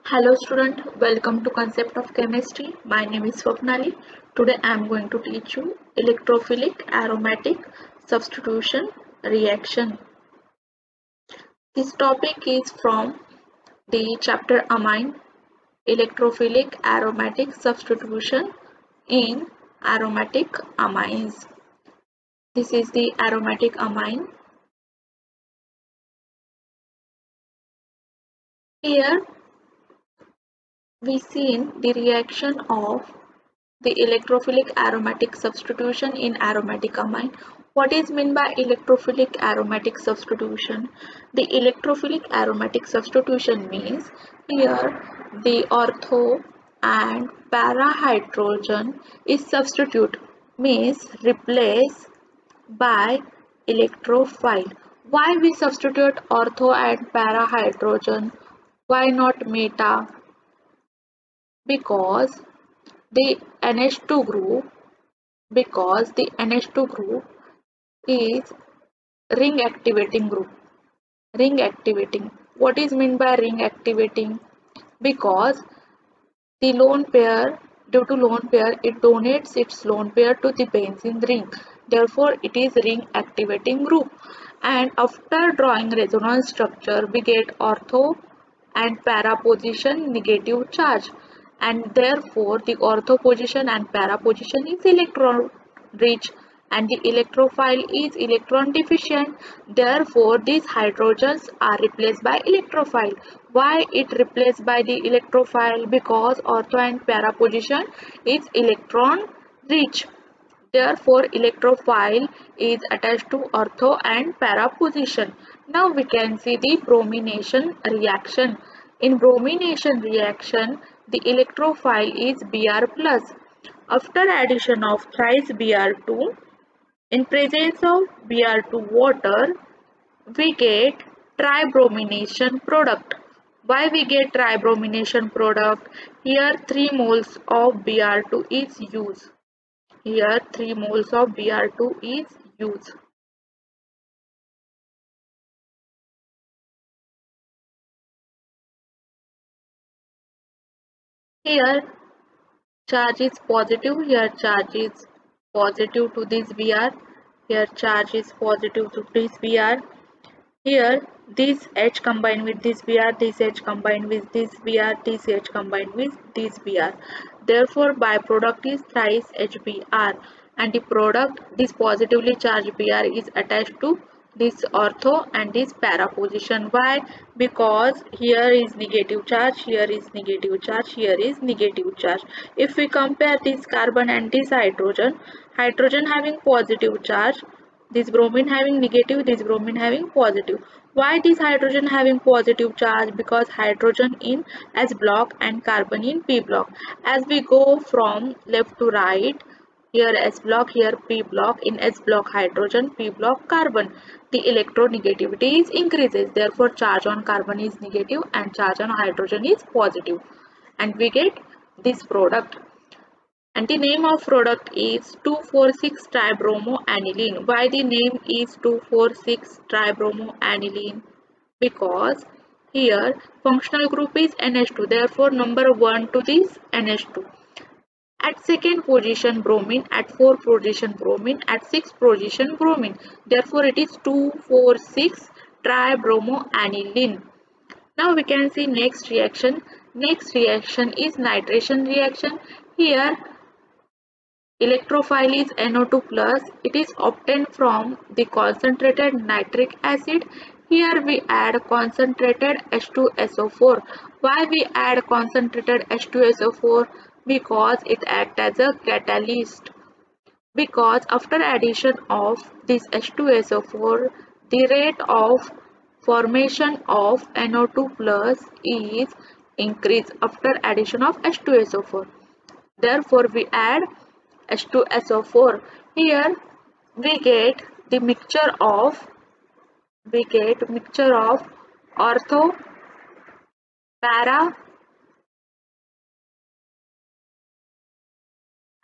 Hello student, welcome to Concept of Chemistry. My name is Swapnali. Today I am going to teach you electrophilic aromatic substitution reaction. This topic is from the chapter Amine, electrophilic aromatic substitution in aromatic amines. This is the aromatic amine. Here we seen the reaction of the electrophilic aromatic substitution in aromatic amine. What is meant by electrophilic aromatic substitution? The electrophilic aromatic substitution means here the ortho and para hydrogen is substitute, means replace by electrophile. Why we substitute ortho and para hydrogen? Why not meta? Because the NH2 group the NH2 group is ring activating group. Ring activating. What is meant by ring activating? Because the lone pair, due to lone pair, it donates its lone pair to the benzene ring. Therefore, it is ring activating group. And after drawing resonance structure, we get ortho and para position negative charge. And therefore, the ortho position and para position is electron rich and the electrophile is electron deficient. Therefore, these hydrogens are replaced by electrophile. Why it replaced by the electrophile? Because ortho and para position is electron rich. Therefore, electrophile is attached to ortho and para position. Now we can see the bromination reaction. In bromination reaction, the electrophile is Br+. After addition of thrice Br2, in presence of Br2 water, we get tribromination product. Why we get tribromination product? Here 3 moles of Br2 is used. Here 3 moles of Br2 is used. Here charge is positive, here charge is positive to this Br, here charge is positive to this Br. Here this H combined with this Br, this H combined with this Br, this H combined with this Br. Therefore byproduct is thrice HBr and the product, this positively charged Br is attached to this ortho and this para position. Why? Because here is negative charge, here is negative charge, here is negative charge. If we compare this carbon and this hydrogen, hydrogen having positive charge, this bromine having negative, this bromine having positive. Why this hydrogen having positive charge? Because hydrogen in S block and carbon in P block. As we go from left to right, here S block, here P block, in S block hydrogen, P block carbon. The electronegativity is increases. Therefore, charge on carbon is negative and charge on hydrogen is positive. And we get this product. And the name of product is 2,4,6-tribromoaniline. Why the name is 2,4,6-tribromoaniline? Because here functional group is NH2. Therefore, number 1 to this NH2. At second position bromine, at fourth position bromine, at sixth position bromine. Therefore, it is 2,4,6-tribromoaniline. Now we can see next reaction. Next reaction is nitration reaction. Here electrophile is NO2 plus. It is obtained from the concentrated nitric acid. Here we add concentrated H2SO4. Why we add concentrated H2SO4? Because it acts as a catalyst. Because after addition of this H2SO4, the rate of formation of NO2 plus is increased after addition of H2SO4. Therefore, we add H2SO4. Here we get the mixture of ortho, para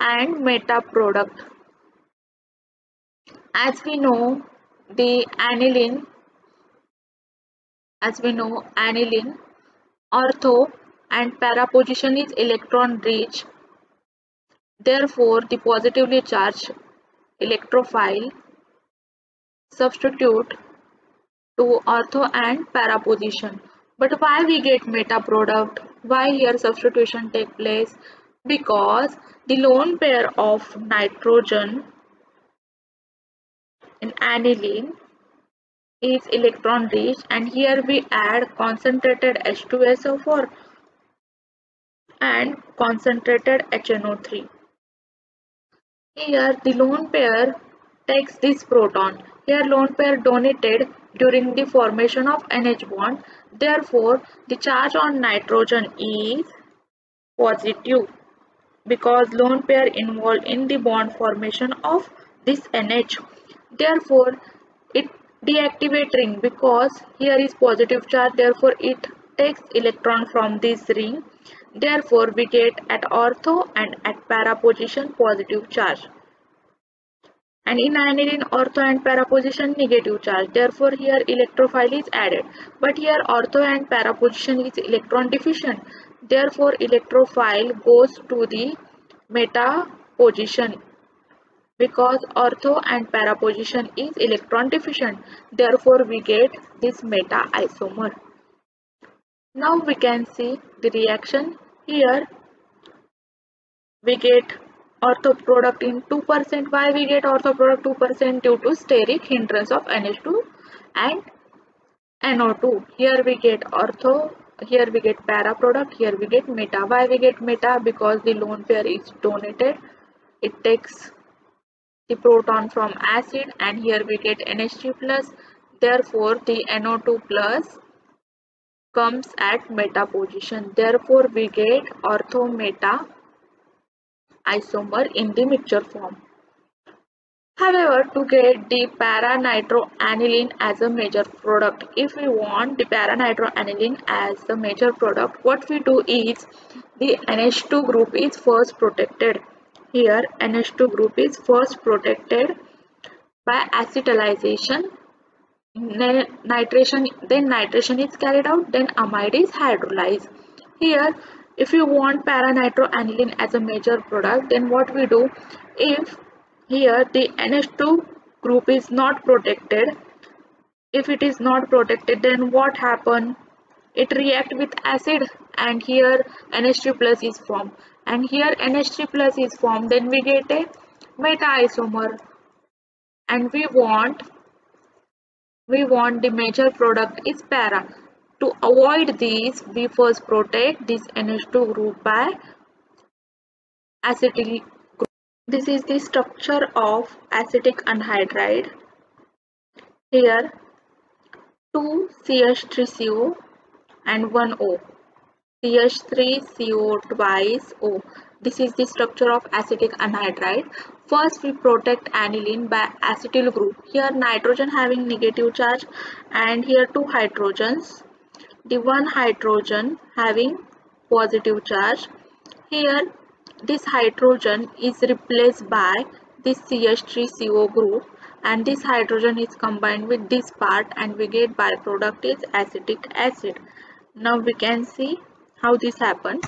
and meta product. As we know the aniline, ortho and para position is electron rich. Therefore, the positively charged electrophile substitute to ortho and para position. But why we get meta product? Why here substitution take place? Because the lone pair of nitrogen in aniline is electron rich, and here we add concentrated H2SO4 and concentrated HNO3. Here the lone pair takes this proton. Here lone pair donated during the formation of NH bond. Therefore, the charge on nitrogen is positive because lone pair involved in the bond formation of this NH. Therefore, it deactivate ring because here is positive charge. Therefore, it takes electron from this ring. Therefore, we get at ortho and at para position positive charge. And in aniline, ortho and para position negative charge. Therefore, here electrophile is added. But here ortho and para position is electron deficient. Therefore, electrophile goes to the meta position because ortho and para position is electron deficient. Therefore, we get this meta isomer. Now we can see the reaction. Here we get ortho product in 2%. Why we get ortho product 2%? Due to steric hindrance of NH2 and NO2. Here we get ortho, here we get para product, here we get meta. Why we get meta? Because the lone pair is donated. It takes the proton from acid, and here we get NH3 plus. Therefore, the NO2 plus comes at meta position. Therefore, we get ortho meta isomer in the mixture form. However, to get the para-nitroaniline as a major product, if we want the para-nitroaniline as a major product, what we do is the NH2 group is first protected. Here, NH2 group is first protected by acetylization. Nitration, then nitration is carried out, then amide is hydrolyzed. Here, if you want para-nitroaniline as a major product, then what we do, if here the NH2 group is not protected, if it is not protected, then what happen? It react with acid, and here NH3 plus is formed, and here NH3 plus is formed, then we get a meta isomer, and we want the major product is para. To avoid this, we first protect this NH2 group by acetyl group. This is the structure of acetic anhydride. Here 2 CH3CO and 1 O. CH3CO twice O. This is the structure of acetic anhydride. First we protect aniline by acetyl group. Here nitrogen having negative charge, and here 2 hydrogens. The 1 hydrogen having positive charge. Here this hydrogen is replaced by this CH3CO group, and this hydrogen is combined with this part, and we get byproduct is acetic acid. Now we can see how this happens.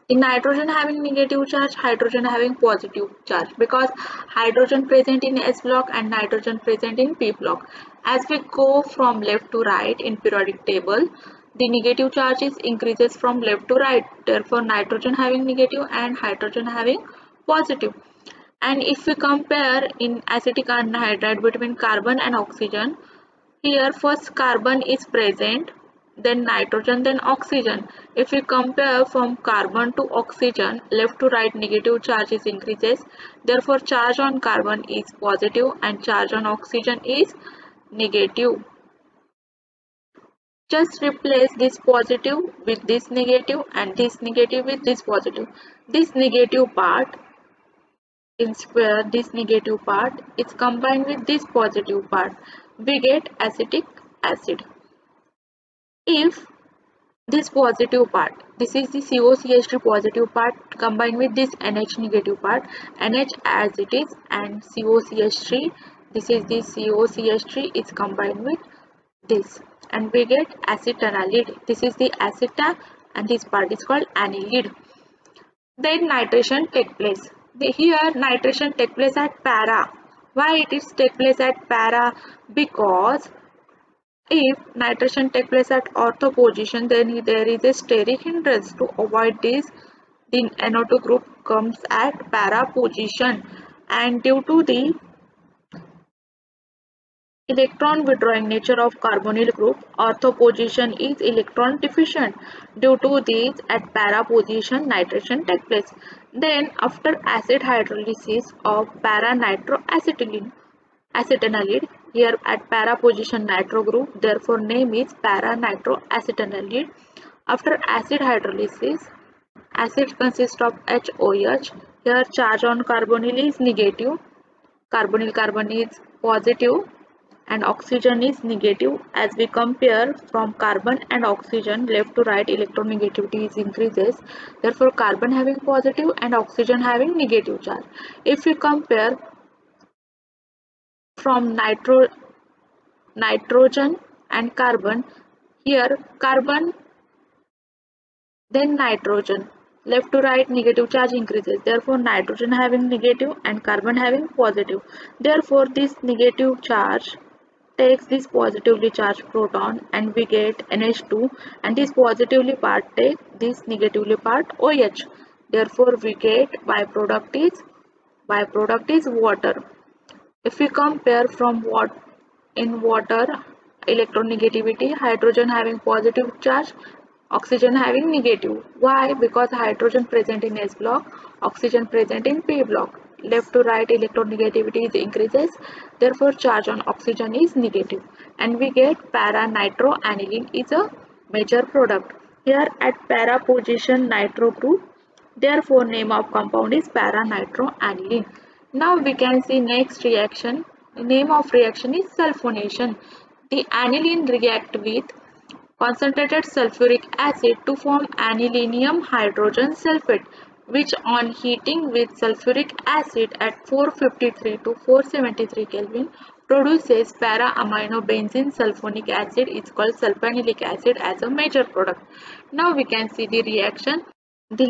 The nitrogen having negative charge, hydrogen having positive charge, because hydrogen present in S block and nitrogen present in P block. As we go from left to right in periodic table, the negative charges increases from left to right. Therefore, nitrogen having negative and hydrogen having positive. And if we compare in acetic anhydride between carbon and oxygen, here first carbon is present, then nitrogen, then oxygen. If we compare from carbon to oxygen, left to right negative charges increases. Therefore, charge on carbon is positive and charge on oxygen is negative. Just replace this positive with this negative and this negative with this positive. This negative part in square, this negative part is combined with this positive part. We get acetic acid. If this positive part, this is the COCH3 positive part combined with this NH negative part, NH as it is, and COCH3, this is the COCH3 is combined with this, and we get acetanilide. This is the acetanilide, and this part is called annelid. Then nitration take place. Here nitration take place at para. Why it is take place at para? Because if nitration take place at ortho position, then there is a steric hindrance. To avoid this, the NO2 group comes at para position, and due to the electron withdrawing nature of carbonyl group, ortho position is electron deficient. Due to this, at para position, nitration takes place. Then, after acid hydrolysis of para-nitroacetylene, acetanilide, here at para position nitro group, therefore name is para-nitroacetanilide. After acid hydrolysis, acid consists of HOH. Here charge on carbonyl is negative, carbonyl carbon is positive, and oxygen is negative. As we compare from carbon and oxygen, left to right electronegativity is increases. Therefore carbon having positive and oxygen having negative charge. If we compare from nitrogen and carbon, here carbon then nitrogen, left to right negative charge increases. Therefore nitrogen having negative and carbon having positive. Therefore this negative charge takes this positively charged proton and we get NH2, and this positively part take this negatively part OH. Therefore we get byproduct is water. If we compare from what in water electronegativity, hydrogen having positive charge, oxygen having negative. Why? Because hydrogen present in S block, oxygen present in P block. Left to right electronegativity is increases, therefore charge on oxygen is negative, and we get para-nitroaniline is a major product. Here at para position nitro group, therefore name of compound is para-nitroaniline. Now we can see next reaction. The name of reaction is sulfonation. The aniline react with concentrated sulfuric acid to form anilinium hydrogen sulfate, which on heating with sulfuric acid at 453 to 473 Kelvin produces para-aminobenzene sulfonic acid is called sulfonilic acid as a major product. Now we can see the reaction. The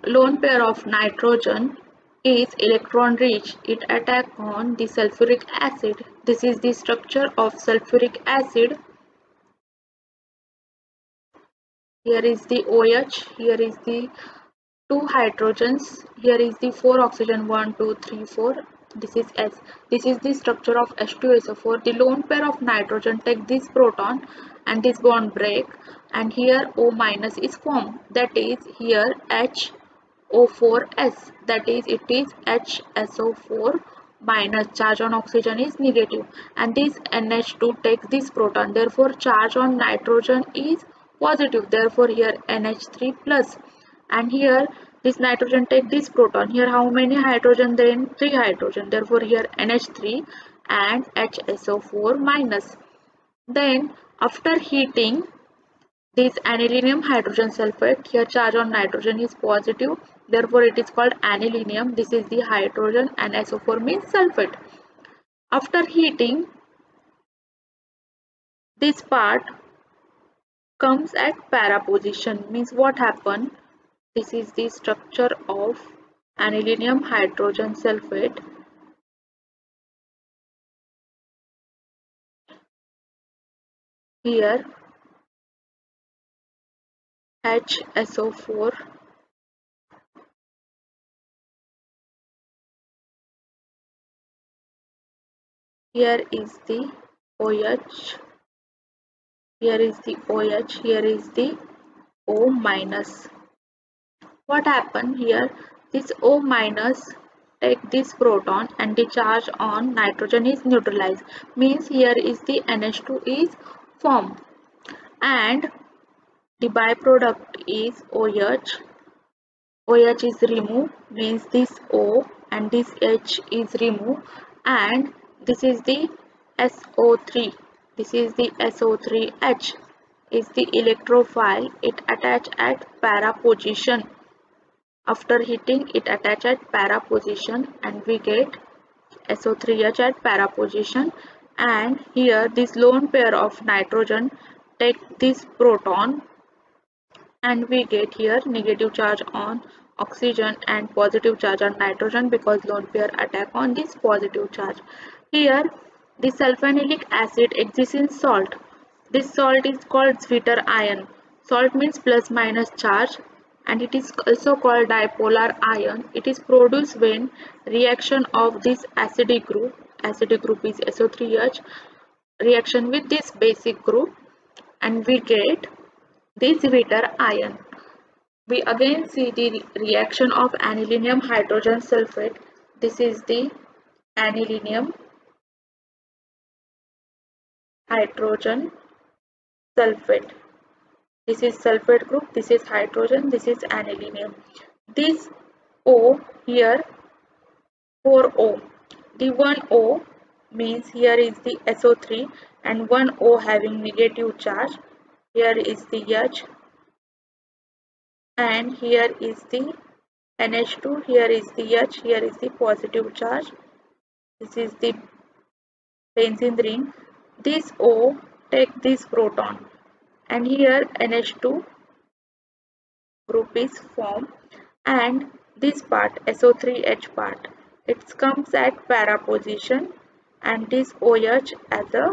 lone pair of nitrogen is electron rich. It attacks on the sulfuric acid. This is the structure of sulfuric acid. Here is the OH, here is the 2 hydrogens, here is the 4 oxygen 1, 2, 3, 4. This is S. This is the structure of H2SO4. The lone pair of nitrogen take this proton and this bond break, and here O minus is formed. That is here HO4S. That is it is HSO4 minus. Charge on oxygen is negative, and this NH2 takes this proton. Therefore charge on nitrogen is positive. Therefore here NH3 plus, and here this nitrogen take this proton. Here how many hydrogen? Then 3 hydrogen. Therefore here NH3 and HSO4 minus. Then after heating this anilinium hydrogen sulfate, here charge on nitrogen is positive. Therefore it is called anilinium. This is the hydrogen, and SO4 means sulfate. After heating, this part comes at para position. Means what happened? This is the structure of anilinium hydrogen sulfate. Here HSO4, here is the OH, here is the OH, here is the O minus. What happened here? This O minus take this proton and the charge on nitrogen is neutralized. Means here is the NH2 is formed, and the byproduct is OH. OH is removed, means this O and this H is removed, and this is the SO3. This is the SO3H is the electrophile. It attach at para position. After heating, it attach at para position, and we get SO3H at para position. And here this lone pair of nitrogen take this proton and we get here negative charge on oxygen and positive charge on nitrogen because lone pair attack on this positive charge. Here the sulfonylic acid exists in salt. This salt is called Zwitter ion. Salt means plus minus charge and it is also called dipolar ion. It is produced when reaction of this acidic group is SO3H, reaction with this basic group, and we get this Zwitter ion. We again see the reaction of anilinium hydrogen sulfate. This is the anilinium hydrogen sulfate. This is sulfate group, this is hydrogen, this is anilinium. This O here 4O. The one O means here is the SO3 and one O having negative charge. Here is the H and here is the NH2, here is the H, here is the positive charge. This is the benzene ring. This O take this proton and here NH2 group is formed and this part SO3H part it comes at para position and this OH as a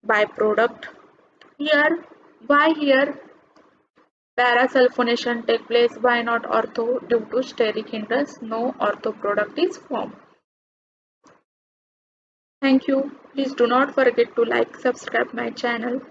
byproduct. Here why here parasulfonation take place, why not ortho? Due to steric hindrance no ortho product is formed. Thank you. Please do not forget to like, subscribe my channel.